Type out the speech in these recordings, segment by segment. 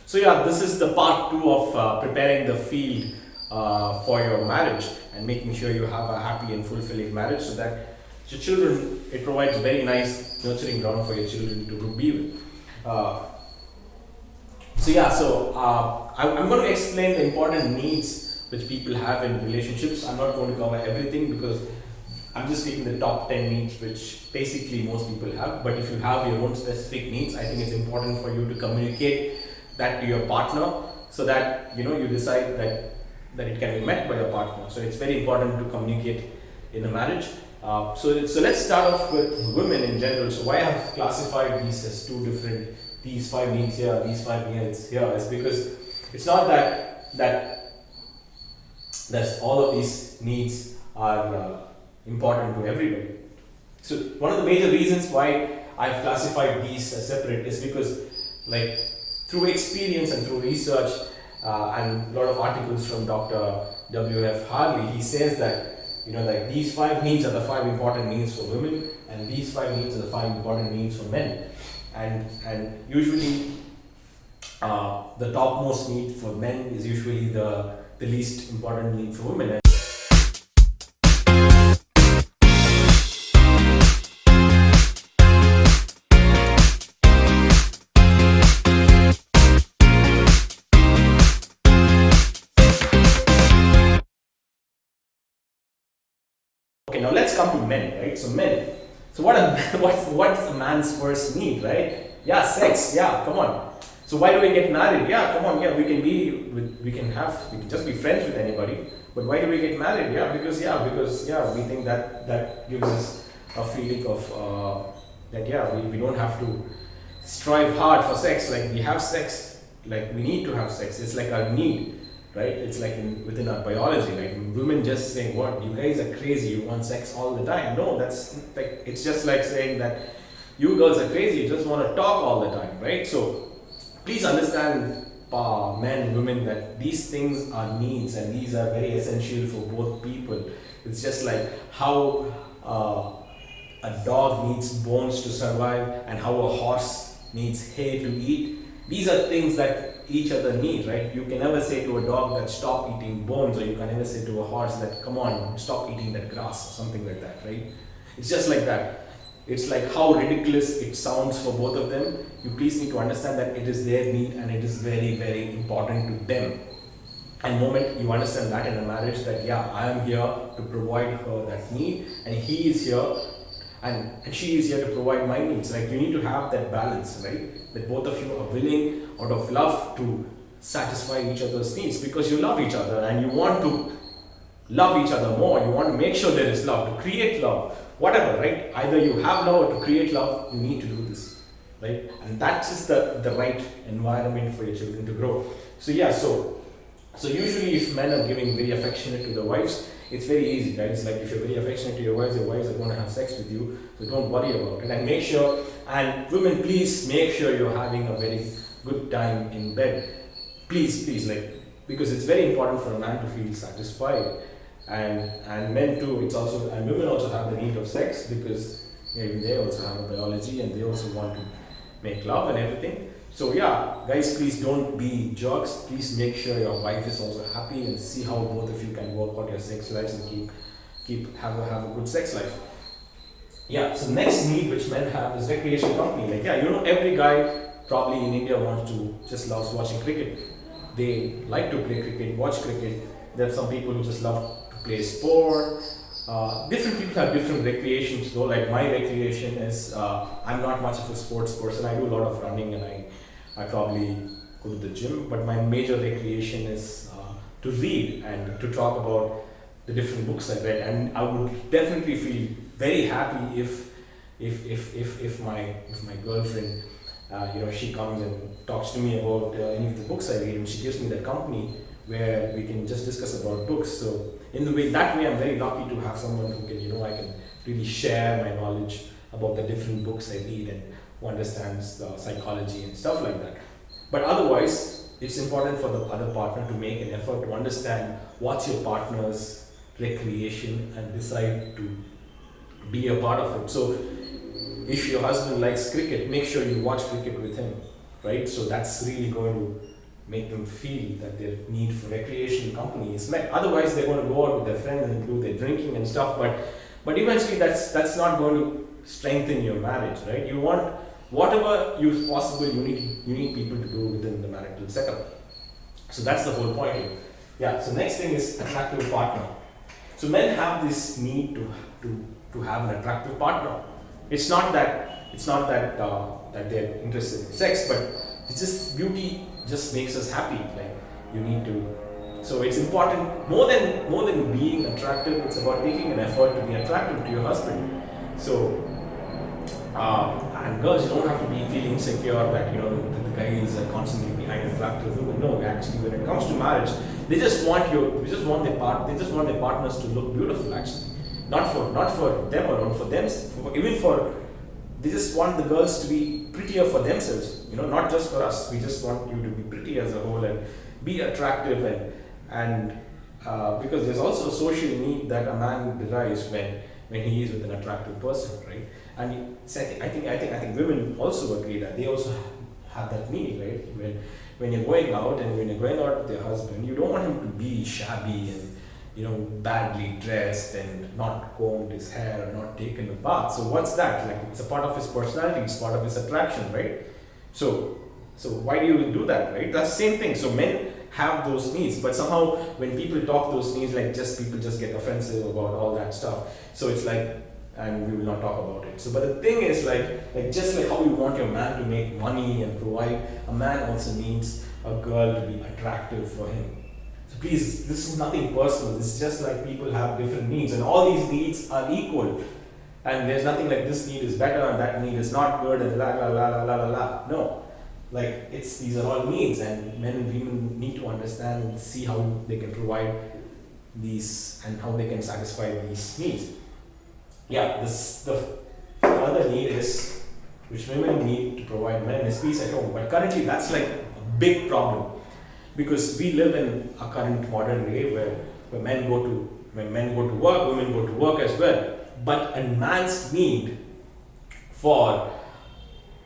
So yeah, this is the part two of preparing the field for your marriage and making sure you have a happy and fulfilling marriage, so that your children, it provides a very nice nurturing ground for your children to be with. Uh, I'm going to explain the important needs which people have in relationships. I'm not going to cover everything because I'm just taking the top 10 needs which basically most people have. But if you have your own specific needs, I think it's important for you to communicate that to your partner, so that you decide that it can be met by your partner. So it's very important to communicate in a marriage. So let's start off with women in general. So why I have classified these as two different, these five needs here, these five needs here, is because it's not that all of these needs are important to everybody. So one of the major reasons why I've classified these as separate is because, like, through experience and through research and a lot of articles from Dr. W.F. Harley, he says that like these five needs are the five important needs for women, and these five needs are the five important needs for men. And usually the topmost need for men is usually the least important need for women. Okay, now let's come to men, right? So men. So what's a man's first need, right? Yeah, sex. Yeah, come on. So why do we get married? Yeah, come on. Yeah, we can just be friends with anybody. But why do we get married? Because we think that gives us a feeling of we don't have to strive hard for sex. Like, we have sex, like we need to have sex. It's like our need. Right? It's like within our biology. Like, women just saying, "What, you guys are crazy? You want sex all the time?" No, that's like, it's just like saying that you girls are crazy. You just want to talk all the time, right? So please understand, men, women, that these things are needs, and these are very essential for both people. It's just like how a dog needs bones to survive, and how a horse needs hay to eat. These are things that each other need, right? You can never say to a dog that stop eating bones, or you can never say to a horse that come on, stop eating that grass, or something like that, right? It's just like that. It's like how ridiculous it sounds for both of them. You please need to understand that it is their need, and it is very, very important to them. And the moment you understand that in a marriage, that I am here to provide her that need, and he is here and she is here to provide my needs. Like, you need to have that balance, right? That both of you are willing, out of love, to satisfy each other's needs, because you love each other and you want to love each other more. You want to make sure there is love, to create love, whatever, right? Either you have love or to create love, you need to do this, right? And that is the right environment for your children to grow. So usually if men are giving very affectionate to their wives, it's very easy, guys. Like, if you're very affectionate to your wives are going to have sex with you. So don't worry about it. And make sure, and women, please make sure you're having a very good time in bed. Please, like, because it's very important for a man to feel satisfied. And men too, and women also have the need of sex, because they also have a biology, and they also want to make love and everything. So guys, please don't be jerks. Please make sure your wife is also happy, and see how both of you can work out your sex lives and have a good sex life. So next need which men have is recreation company. Like, every guy probably in India loves watching cricket. They like to play cricket, watch cricket. There are some people who just love to play sport. Different people have different recreations though. Like, my recreation is, I'm not much of a sports person. I do a lot of running, and I probably go to the gym, but my major recreation is to read and to talk about the different books I read. And I would definitely feel very happy if my girlfriend, she comes and talks to me about any of the books I read, and she gives me that company where we can just discuss about books. So that way, I'm very lucky to have someone who can, I can really share my knowledge about the different books I read, and who understands the psychology and stuff like that. But otherwise, it's important for the other partner to make an effort to understand what's your partner's recreation and decide to be a part of it. So if your husband likes cricket, make sure you watch cricket with him, right? So that's really going to make them feel that their need for recreation and company is met. Otherwise, they're going to go out with their friends and do their drinking and stuff. But eventually, that's not going to strengthen your marriage, right? You want whatever you possible you need people to do within the marital setup. So that's the whole point here. Yeah. So next thing is attractive partner. So men have this need to have an attractive partner. It's not that that they're interested in sex, but it's just beauty just makes us happy. Like you need to. So it's important more than being attractive. It's about taking an effort to be attractive to your husband. So and girls, you don't have to be feeling insecure that the guy is constantly behind attractive women. No, actually, when it comes to marriage, they just want their partners to look beautiful. Actually, not for them alone, for them, they just want the girls to be prettier for themselves. Not just for us. We just want you to be pretty as a whole and be attractive and because there's also a social need that a man derives when he is with an attractive person, right? And I think women also agree that they also have that need, right? When you're going out and when you're going out with your husband, you don't want him to be shabby and badly dressed and not combed his hair or not taken a bath. So what's that? Like it's a part of his personality, it's part of his attraction, right? So why do you do that, right? That's the same thing. So men have those needs, but somehow when people talk those needs, like people just get offensive about all that stuff. So it's like, and we will not talk about it. So, but the thing is, like just like how you want your man to make money and provide, a man also needs a girl to be attractive for him. So please, this is nothing personal. This is just like people have different needs, and all these needs are equal. And there's nothing like this need is better and that need is not good and la la la la la la la. No, like these are all needs, and men and women need to understand and see how they can provide these and how they can satisfy these needs. Yeah, the other need is which women need to provide men is peace at home. But currently that's like a big problem because we live in a current modern day where men go to work, women go to work as well. But a man's need for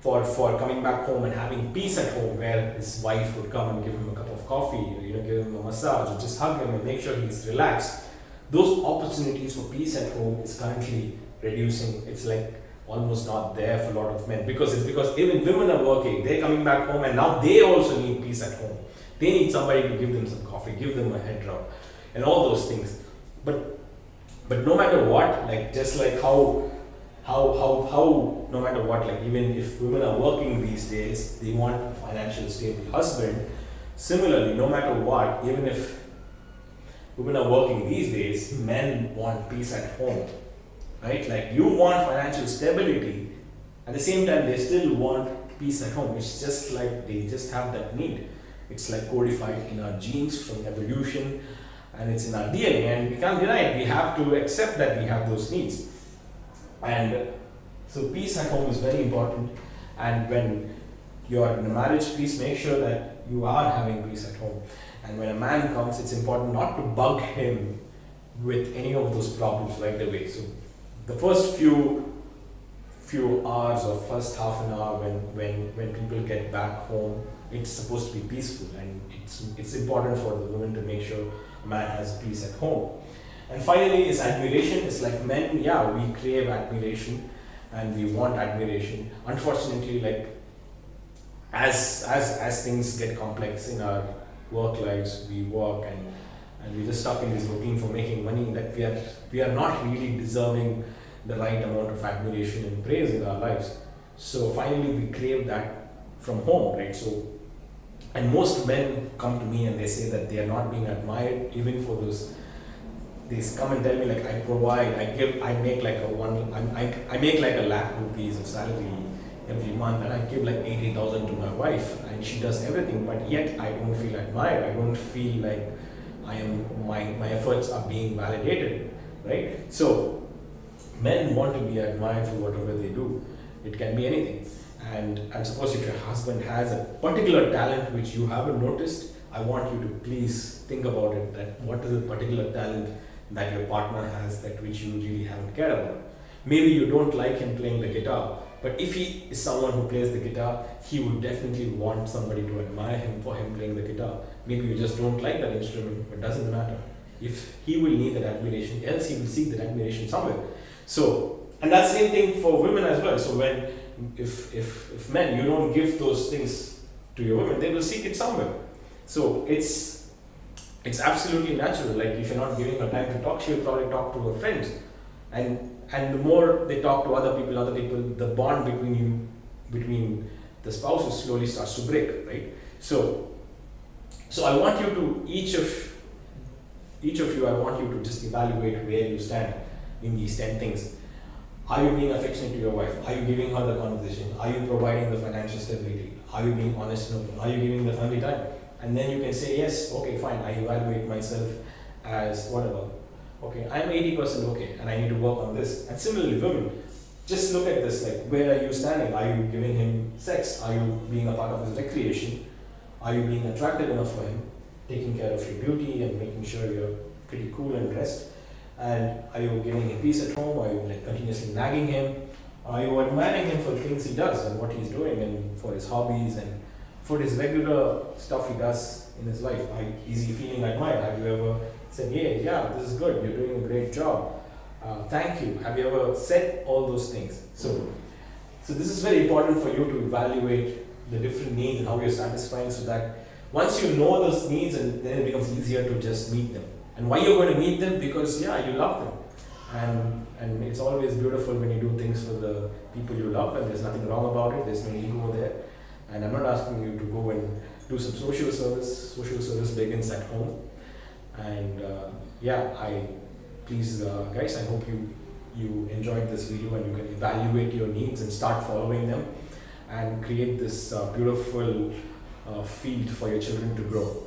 coming back home and having peace at home, where his wife would come and give him a cup of coffee, or, give him a massage, or just hug him and make sure he's relaxed. Those opportunities for peace at home is currently reducing. It's like almost not there for a lot of men because even women are working, they're coming back home and now they also need peace at home. They need somebody to give them some coffee, give them a head rub, and all those things. But no matter what, like just like how no matter what, like even if women are working these days, they want a financially stable husband. Similarly, no matter what, even if women are working these days, men want peace at home, right? Like you want financial stability, at the same time they still want peace at home. It's just like they just have that need. It's like codified in our genes from evolution, and it's in our DNA, and we can't deny it. We have to accept that we have those needs. And so peace at home is very important. And when you're in a marriage, please make sure that you are having peace at home. And when a man comes, it's important not to bug him with any of those problems right away. So the first few hours or first half an hour when people get back home, it's supposed to be peaceful, and it's important for the women to make sure a man has peace at home. And finally is admiration. It's like men, we crave admiration and we want admiration. Unfortunately, like as things get complex in our work lives, we work and we're just stuck in this routine for making money, that we are not really deserving the right amount of admiration and praise in our lives. So finally we crave that from home, right? So, and most men come to me and they say that they are not being admired, even for those. They come and tell me like I make like a lakh rupees of salary every month, and I give like 80,000 to my wife, and she does everything, but yet I don't feel admired. I don't feel like my efforts are being validated, right? So men want to be admired for whatever they do. It can be anything. And suppose if your husband has a particular talent which you haven't noticed, I want you to please think about it, that what is the particular talent that your partner has that which you really haven't cared about. Maybe you don't like him playing the guitar, But if he is someone who plays the guitar, he would definitely want somebody to admire him for him playing the guitar. Maybe you just don't like that instrument, but it doesn't matter. If he will need that admiration, else he will seek that admiration somewhere. So, and that same thing for women as well. So when, if men, you don't give those things to your women, they will seek it somewhere. So it's absolutely natural. Like if you're not giving her time to talk, she'll probably talk to her friends. And the more they talk to other people, the bond between the spouses slowly starts to break, right? So I want you to, each of you, I want you to just evaluate where you stand in these 10 things. Are you being affectionate to your wife? Are you giving her the conversation? Are you providing the financial stability? Are you being honest and open? Are you giving the family time? And then you can say, yes, okay, fine, I evaluate myself as whatever. Okay, I'm 80% okay, and I need to work on this. And similarly, women, just look at this, like, where are you standing? Are you giving him sex? Are you being a part of his recreation? Are you being attractive enough for him? Taking care of your beauty and making sure you're pretty cool and dressed? And are you giving him peace at home? Are you like continuously nagging him? Are you admiring him for the things he does and what he's doing, and for his hobbies and for his regular stuff he does in his life? Is he feeling admired? Have you ever said, yeah, this is good, you're doing a great job, thank you? Have you ever said all those things? So this is very important for you to evaluate the different needs and how you're satisfying, so that once you know those needs, and then it becomes easier to just meet them. And why you're going to meet them? Because you love them. And it's always beautiful when you do things for the people you love, and there's nothing wrong about it, there's no ego there. And I'm not asking you to go and do some social service. Social service begins at home. And please guys, I hope you enjoyed this video, and you can evaluate your needs and start following them and create this beautiful field for your children to grow.